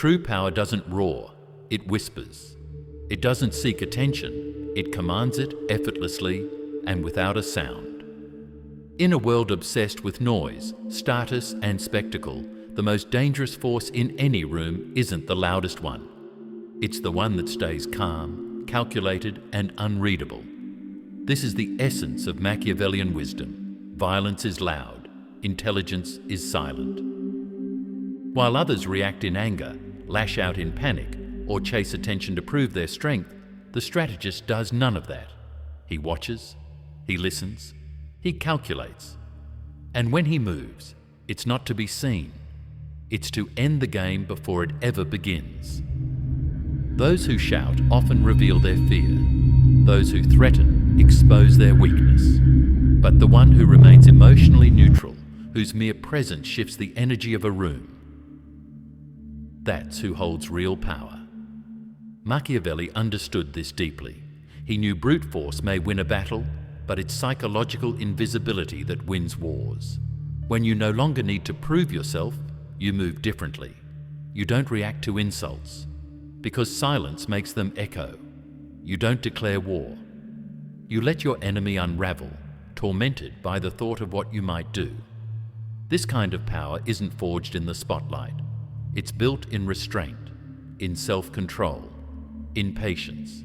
True power doesn't roar, it whispers. It doesn't seek attention, it commands it effortlessly and without a sound. In a world obsessed with noise, status and spectacle, the most dangerous force in any room isn't the loudest one. It's the one that stays calm, calculated and unreadable. This is the essence of Machiavellian wisdom. Violence is loud, intelligence is silent. While others react in anger, lash out in panic, or chase attention to prove their strength, the strategist does none of that. He watches, he listens, he calculates. And when he moves, it's not to be seen. It's to end the game before it ever begins. Those who shout often reveal their fear. Those who threaten expose their weakness. But the one who remains emotionally neutral, whose mere presence shifts the energy of a room, that's who holds real power. Machiavelli understood this deeply. He knew brute force may win a battle, but it's psychological invisibility that wins wars. When you no longer need to prove yourself, you move differently. You don't react to insults, because silence makes them echo. You don't declare war. You let your enemy unravel, tormented by the thought of what you might do. This kind of power isn't forged in the spotlight. It's built in restraint, in self-control, in patience,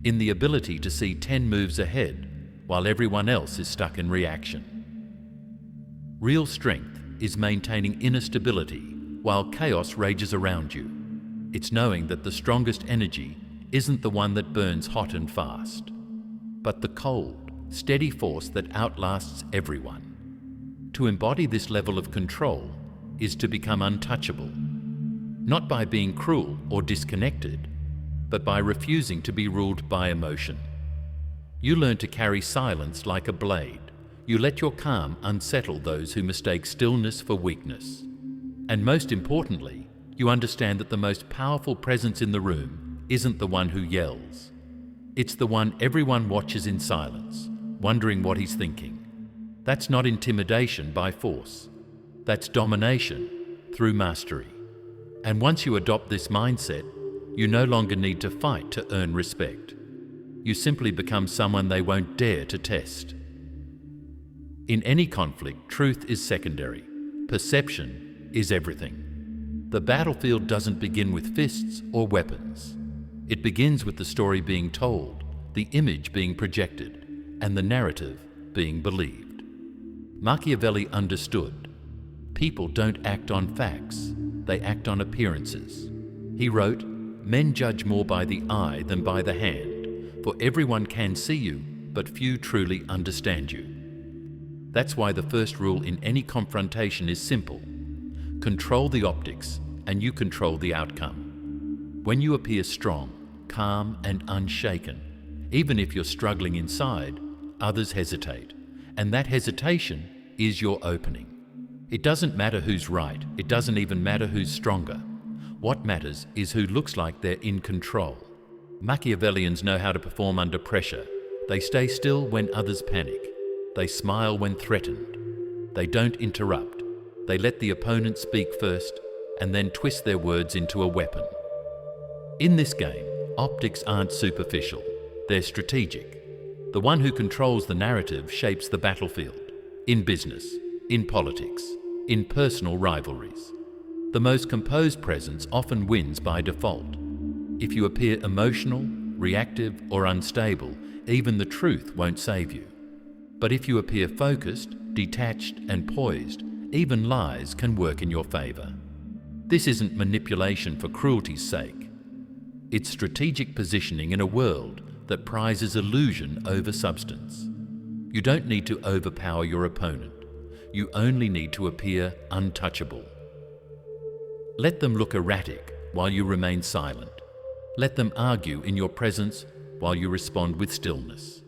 in the ability to see 10 moves ahead while everyone else is stuck in reaction. Real strength is maintaining inner stability while chaos rages around you. It's knowing that the strongest energy isn't the one that burns hot and fast, but the cold, steady force that outlasts everyone. To embody this level of control is to become untouchable, not by being cruel or disconnected, but by refusing to be ruled by emotion. You learn to carry silence like a blade. You let your calm unsettle those who mistake stillness for weakness. And most importantly, you understand that the most powerful presence in the room isn't the one who yells. It's the one everyone watches in silence, wondering what he's thinking. That's not intimidation by force. That's domination through mastery. And once you adopt this mindset, you no longer need to fight to earn respect. You simply become someone they won't dare to test. In any conflict, truth is secondary. Perception is everything. The battlefield doesn't begin with fists or weapons. It begins with the story being told, the image being projected, and the narrative being believed. Machiavelli understood. People don't act on facts, they act on appearances. He wrote, "Men judge more by the eye than by the hand, for everyone can see you, but few truly understand you." That's why the first rule in any confrontation is simple. Control the optics, and you control the outcome. When you appear strong, calm, and unshaken, even if you're struggling inside, others hesitate, and that hesitation is your opening. It doesn't matter who's right, it doesn't even matter who's stronger. What matters is who looks like they're in control. Machiavellians know how to perform under pressure. They stay still when others panic. They smile when threatened. They don't interrupt. They let the opponent speak first and then twist their words into a weapon. In this game, optics aren't superficial. They're strategic. The one who controls the narrative shapes the battlefield. In business, in politics, in personal rivalries. The most composed presence often wins by default. If you appear emotional, reactive, or unstable, even the truth won't save you. But if you appear focused, detached, and poised, even lies can work in your favor. This isn't manipulation for cruelty's sake. It's strategic positioning in a world that prizes illusion over substance. You don't need to overpower your opponent. You only need to appear untouchable. Let them look erratic while you remain silent. Let them argue in your presence while you respond with stillness.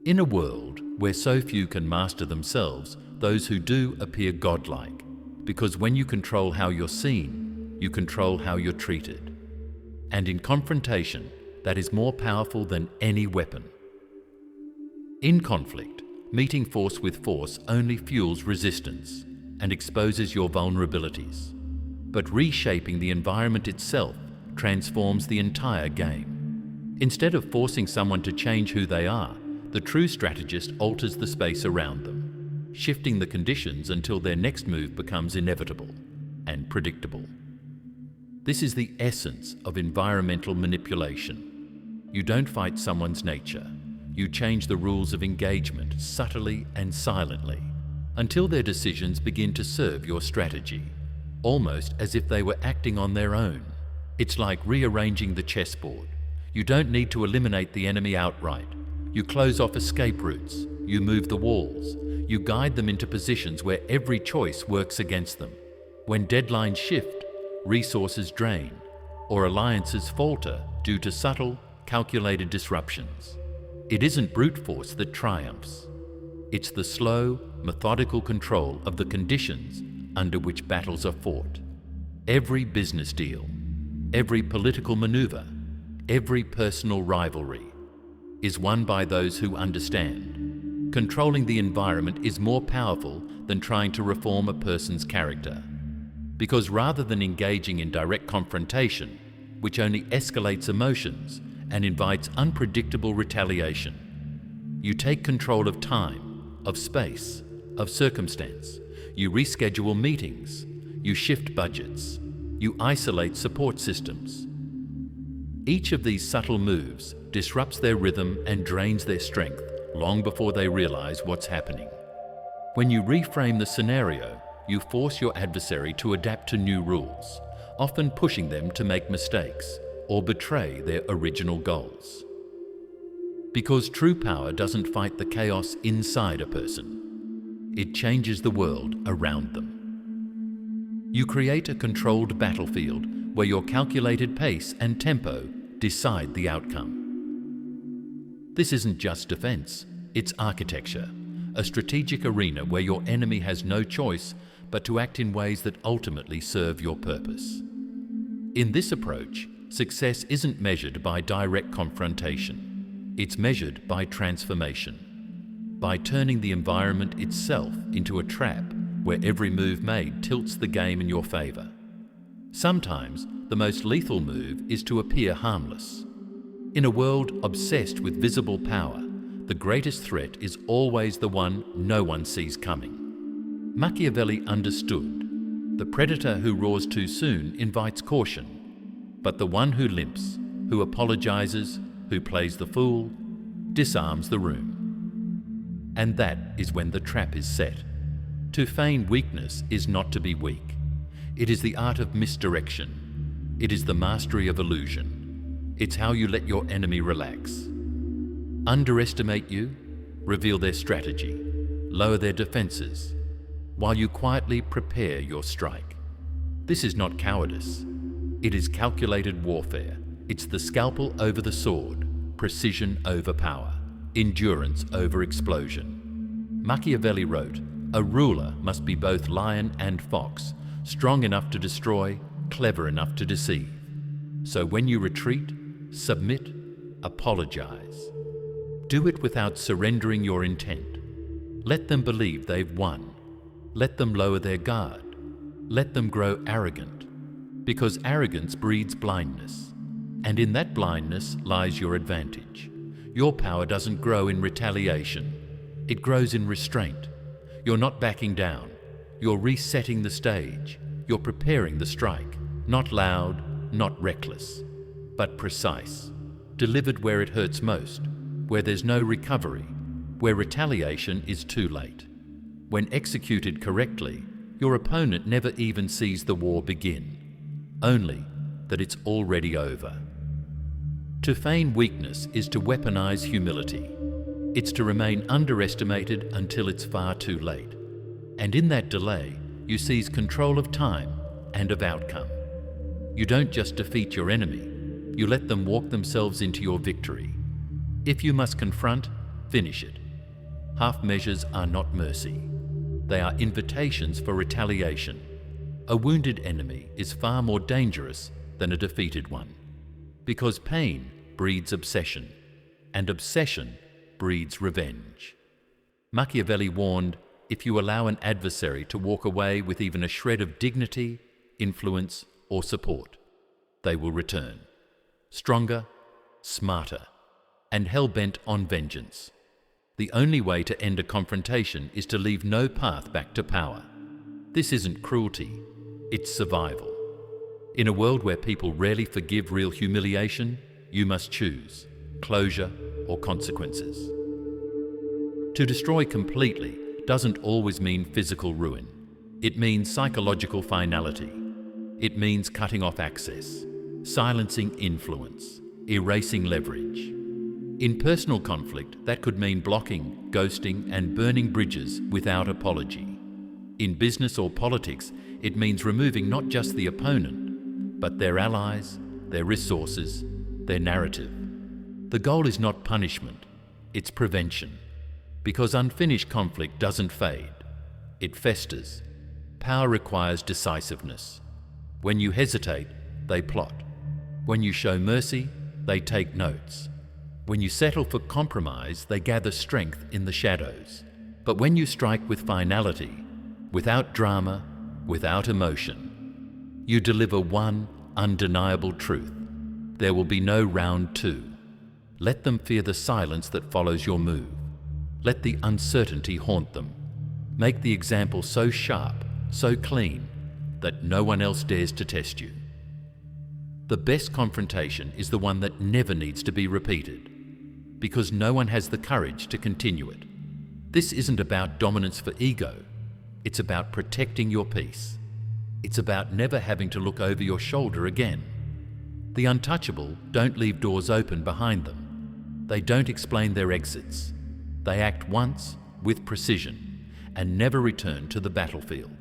In a world where so few can master themselves, those who do appear godlike, because when you control how you're seen, you control how you're treated. And in confrontation, that is more powerful than any weapon. In conflict, meeting force with force only fuels resistance and exposes your vulnerabilities. But reshaping the environment itself transforms the entire game. Instead of forcing someone to change who they are, the true strategist alters the space around them, shifting the conditions until their next move becomes inevitable and predictable. This is the essence of environmental manipulation. You don't fight someone's nature. You change the rules of engagement subtly and silently until their decisions begin to serve your strategy, almost as if they were acting on their own. It's like rearranging the chessboard. You don't need to eliminate the enemy outright. You close off escape routes. You move the walls. You guide them into positions where every choice works against them. When deadlines shift, resources drain, or alliances falter due to subtle, calculated disruptions, it isn't brute force that triumphs. It's the slow, methodical control of the conditions under which battles are fought. Every business deal, every political maneuver, every personal rivalry is won by those who understand. Controlling the environment is more powerful than trying to reform a person's character. Because rather than engaging in direct confrontation, which only escalates emotions and invites unpredictable retaliation, you take control of time, of space, of circumstance. You reschedule meetings. You shift budgets. You isolate support systems. Each of these subtle moves disrupts their rhythm and drains their strength long before they realize what's happening. When you reframe the scenario, you force your adversary to adapt to new rules, often pushing them to make mistakes or betray their original goals. Because true power doesn't fight the chaos inside a person. It changes the world around them. You create a controlled battlefield where your calculated pace and tempo decide the outcome. This isn't just defense, it's architecture, a strategic arena where your enemy has no choice but to act in ways that ultimately serve your purpose. In this approach, success isn't measured by direct confrontation. It's measured by transformation, by turning the environment itself into a trap where every move made tilts the game in your favor. Sometimes, the most lethal move is to appear harmless. In a world obsessed with visible power, the greatest threat is always the one no one sees coming. Machiavelli understood. The predator who roars too soon invites caution, but the one who limps, who apologizes, who plays the fool, disarms the room. And that is when the trap is set. To feign weakness is not to be weak. It is the art of misdirection. It is the mastery of illusion. It's how you let your enemy relax. Underestimate you, reveal their strategy, lower their defenses, while you quietly prepare your strike. This is not cowardice. It is calculated warfare. It's the scalpel over the sword, precision over power, endurance over explosion. Machiavelli wrote, "A ruler must be both lion and fox, strong enough to destroy, clever enough to deceive. So when you retreat, submit, apologize. Do it without surrendering your intent. Let them believe they've won. Let them lower their guard. Let them grow arrogant. Because arrogance breeds blindness. And in that blindness lies your advantage. Your power doesn't grow in retaliation. It grows in restraint. You're not backing down. You're resetting the stage. You're preparing the strike. Not loud, not reckless, but precise. Delivered where it hurts most, where there's no recovery, where retaliation is too late. When executed correctly, your opponent never even sees the war begin, only that it's already over. To feign weakness is to weaponize humility. It's to remain underestimated until it's far too late. And in that delay, you seize control of time and of outcome. You don't just defeat your enemy, you let them walk themselves into your victory. If you must confront, finish it. Half measures are not mercy. They are invitations for retaliation. A wounded enemy is far more dangerous than a defeated one, because pain breeds obsession, and obsession breeds revenge. Machiavelli warned, if you allow an adversary to walk away with even a shred of dignity, influence, or support, they will return. Stronger, smarter, and hell-bent on vengeance. The only way to end a confrontation is to leave no path back to power. This isn't cruelty, it's survival. In a world where people rarely forgive real humiliation, you must choose closure or consequences. To destroy completely doesn't always mean physical ruin. It means psychological finality. It means cutting off access, silencing influence, erasing leverage. In personal conflict, that could mean blocking, ghosting, and burning bridges without apology. In business or politics, it means removing not just the opponent, but their allies, their resources, their narrative. The goal is not punishment, it's prevention. Because unfinished conflict doesn't fade, it festers. Power requires decisiveness. When you hesitate, they plot. When you show mercy, they take notes. When you settle for compromise, they gather strength in the shadows. But when you strike with finality, without drama, without emotion, you deliver one undeniable truth. There will be no round two. Let them fear the silence that follows your move. Let the uncertainty haunt them. Make the example so sharp, so clean, that no one else dares to test you. The best confrontation is the one that never needs to be repeated, because no one has the courage to continue it. This isn't about dominance for ego. It's about protecting your peace. It's about never having to look over your shoulder again. The untouchable don't leave doors open behind them. They don't explain their exits. They act once with precision and never return to the battlefield.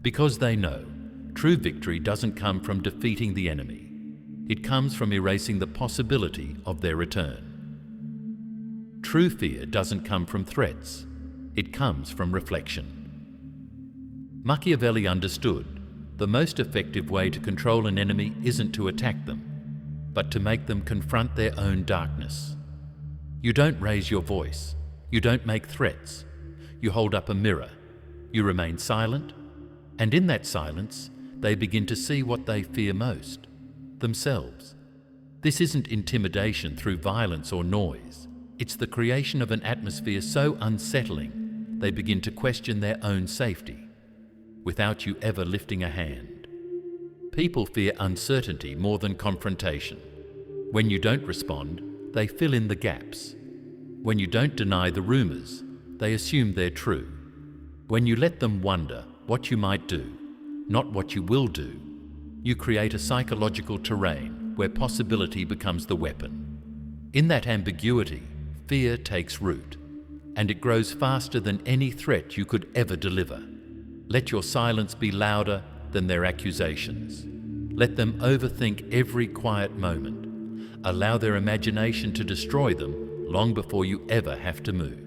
Because they know true victory doesn't come from defeating the enemy. It comes from erasing the possibility of their return. True fear doesn't come from threats. It comes from reflection. Machiavelli understood the most effective way to control an enemy isn't to attack them, but to make them confront their own darkness. You don't raise your voice. You don't make threats. You hold up a mirror. You remain silent, and in that silence, they begin to see what they fear most, themselves. This isn't intimidation through violence or noise. It's the creation of an atmosphere so unsettling, they begin to question their own safety, without you ever lifting a hand. People fear uncertainty more than confrontation. When you don't respond, they fill in the gaps. When you don't deny the rumors, they assume they're true. When you let them wonder what you might do, not what you will do, you create a psychological terrain where possibility becomes the weapon. In that ambiguity, fear takes root, and it grows faster than any threat you could ever deliver. Let your silence be louder than their accusations. Let them overthink every quiet moment. Allow their imagination to destroy them long before you ever have to move.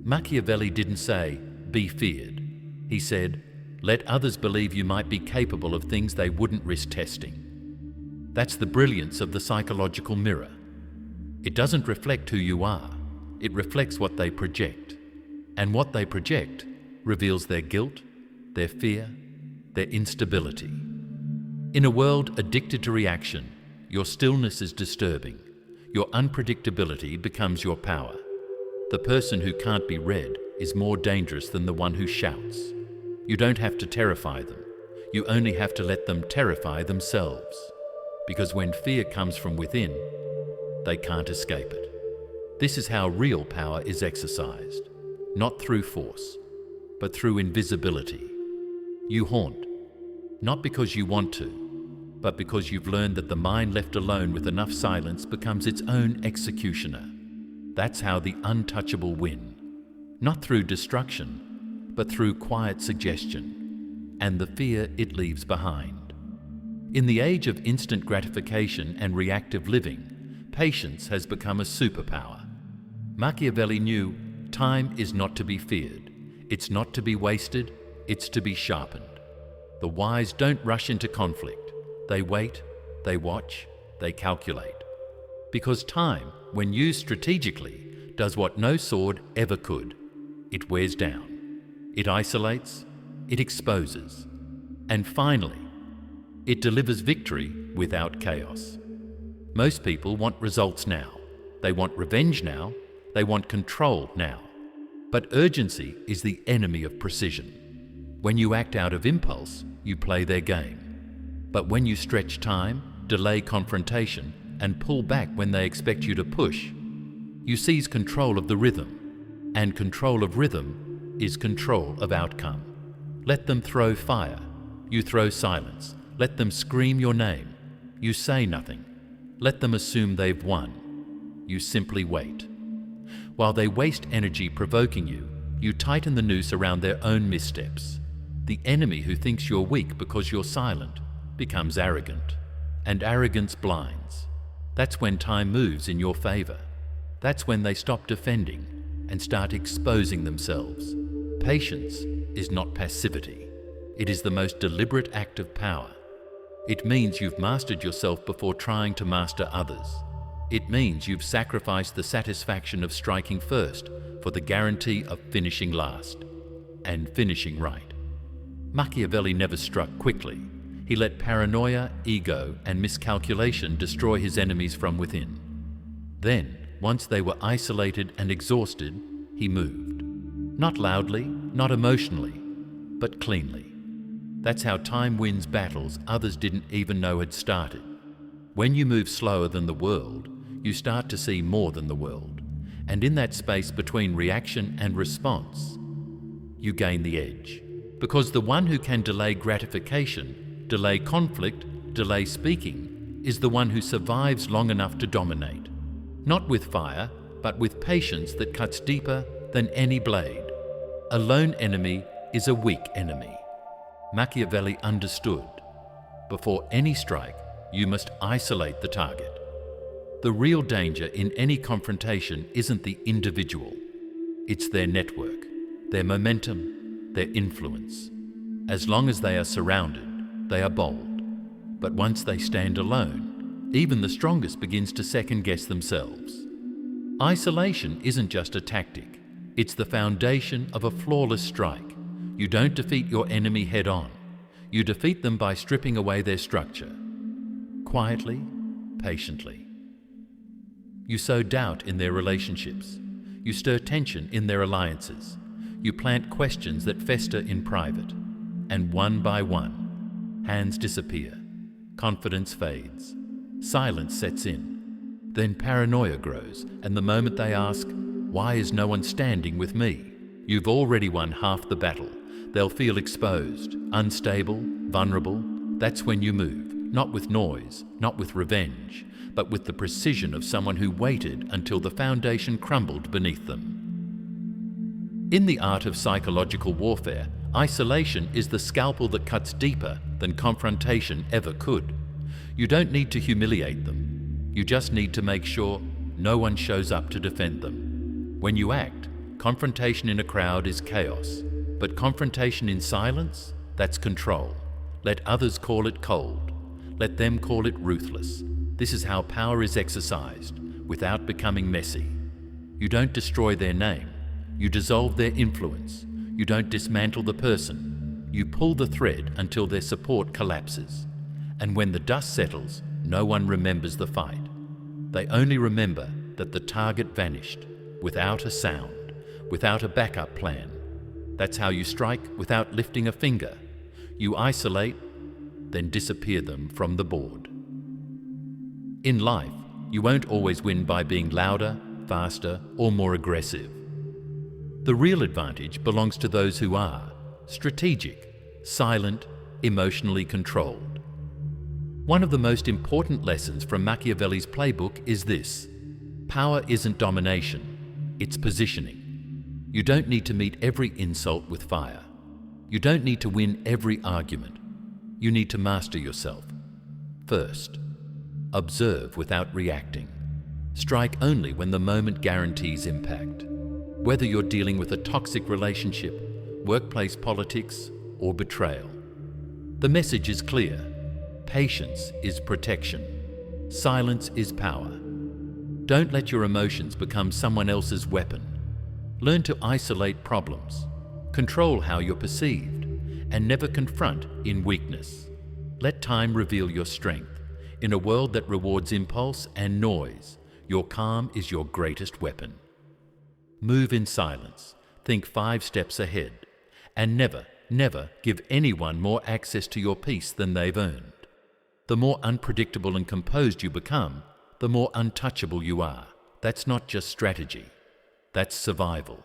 Machiavelli didn't say, "Be feared." He said, "Let others believe you might be capable of things they wouldn't risk testing." That's the brilliance of the psychological mirror. It doesn't reflect who you are. It reflects what they project. And what they project reveals their guilt, their fear, their instability. In a world addicted to reaction, your stillness is disturbing. Your unpredictability becomes your power. The person who can't be read is more dangerous than the one who shouts. You don't have to terrify them. You only have to let them terrify themselves. Because when fear comes from within, they can't escape it. This is how real power is exercised, not through force, but through invisibility. You haunt, not because you want to, but because you've learned that the mind left alone with enough silence becomes its own executioner. That's how the untouchable win, not through destruction, but through quiet suggestion, and the fear it leaves behind. In the age of instant gratification and reactive living, patience has become a superpower. Machiavelli knew time is not to be feared. It's not to be wasted, it's to be sharpened. The wise don't rush into conflict. They wait, they watch, they calculate. Because time, when used strategically, does what no sword ever could. It wears down. It isolates. It exposes. And finally, it delivers victory without chaos. Most people want results now. They want revenge now. They want control now. But urgency is the enemy of precision. When you act out of impulse, you play their game. But when you stretch time, delay confrontation, and pull back when they expect you to push, you seize control of the rhythm. And control of rhythm is control of outcome. Let them throw fire. You throw silence. Let them scream your name. You say nothing. Let them assume they've won. You simply wait. While they waste energy provoking you, you tighten the noose around their own missteps. The enemy who thinks you're weak because you're silent becomes arrogant, and arrogance blinds. That's when time moves in your favor. That's when they stop defending and start exposing themselves. Patience is not passivity. It is the most deliberate act of power. It means you've mastered yourself before trying to master others. It means you've sacrificed the satisfaction of striking first for the guarantee of finishing last, and finishing right. Machiavelli never struck quickly. He let paranoia, ego, and miscalculation destroy his enemies from within. Then, once they were isolated and exhausted, he moved. Not loudly, not emotionally, but cleanly. That's how time wins battles others didn't even know had started. When you move slower than the world, you start to see more than the world. And in that space between reaction and response, you gain the edge. Because the one who can delay gratification, delay conflict, delay speaking, is the one who survives long enough to dominate. Not with fire, but with patience that cuts deeper than any blade. A lone enemy is a weak enemy. Machiavelli understood. Before any strike, you must isolate the target. The real danger in any confrontation isn't the individual. It's their network, their momentum, their influence. As long as they are surrounded, they are bold. But once they stand alone, even the strongest begins to second-guess themselves. Isolation isn't just a tactic. It's the foundation of a flawless strike. You don't defeat your enemy head-on. You defeat them by stripping away their structure. Quietly, patiently. You sow doubt in their relationships. You stir tension in their alliances. You plant questions that fester in private. And one by one, hands disappear. Confidence fades. Silence sets in. Then paranoia grows, and the moment they ask, "Why is no one standing with me?" you've already won half the battle. They'll feel exposed, unstable, vulnerable. That's when you move, not with noise, not with revenge, but with the precision of someone who waited until the foundation crumbled beneath them. In the art of psychological warfare, isolation is the scalpel that cuts deeper than confrontation ever could. You don't need to humiliate them. You just need to make sure no one shows up to defend them. When you act, confrontation in a crowd is chaos. But confrontation in silence, that's control. Let others call it cold. Let them call it ruthless. This is how power is exercised, without becoming messy. You don't destroy their name. You dissolve their influence. You don't dismantle the person. You pull the thread until their support collapses. And when the dust settles, no one remembers the fight. They only remember that the target vanished, without a sound, without a backup plan. That's how you strike without lifting a finger. You isolate, then disappear them from the board. In life, you won't always win by being louder, faster, or more aggressive. The real advantage belongs to those who are strategic, silent, emotionally controlled. One of the most important lessons from Machiavelli's playbook is this: power isn't domination, it's positioning. You don't need to meet every insult with fire. You don't need to win every argument. You need to master yourself. First, observe without reacting. Strike only when the moment guarantees impact. Whether you're dealing with a toxic relationship, workplace politics, or betrayal. The message is clear. Patience is protection. Silence is power. Don't let your emotions become someone else's weapon. Learn to isolate problems, control how you're perceived, and never confront in weakness. Let time reveal your strength. In a world that rewards impulse and noise, your calm is your greatest weapon. Move in silence, think 5 steps ahead, and never, never give anyone more access to your peace than they've earned. The more unpredictable and composed you become, the more untouchable you are. That's not just strategy, that's survival.